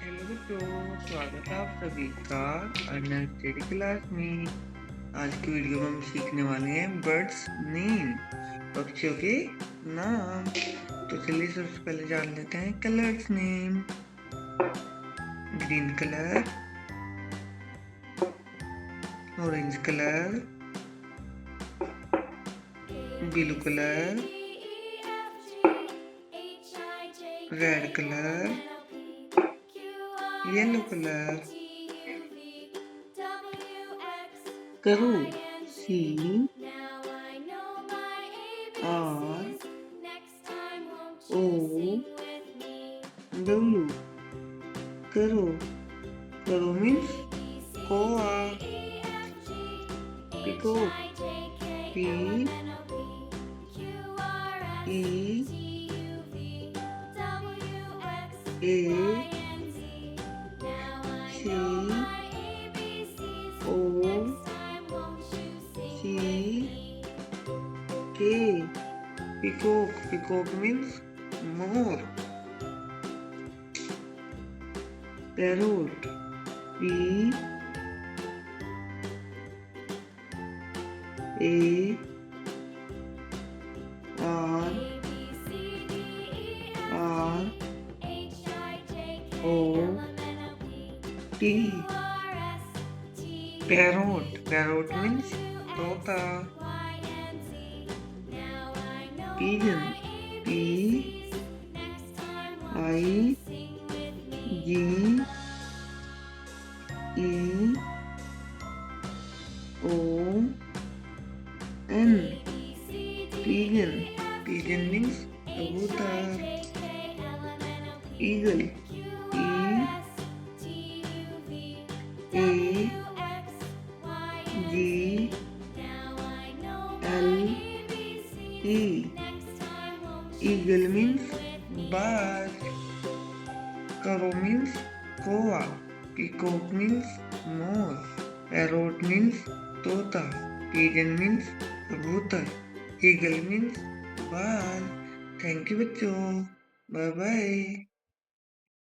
Hello बच्चों, स्वागत है आप सभी का अन्य स्टडी क्लास में। आज की वीडियो में हम सीखने वाले हैं बर्ड्स नेम, पक्षियों के नाम। तो चलिए सबसे पहले जान लेते हैं colours name. Green colour, orange colour, blue colour, red colour, yellow colour. करो सी आर ओ डब्ल्यू। करो, करो मीन्स कोआ। पिकॉक, पी ई ए सी ओ सी के। Peacock, peacock means more. Parrot, P A R R O T. Parrot, parrot means तोता। Pigeon, P I G E O N. Pigeon, pigeon means कबूतर। Eagle, E A G L E. Eagle means bird. Crow means koa. Peacock means moor. Parrot means तोता. Pigeon means कबूतर. Eagle means bird. Thank you बच्चों, bye bye.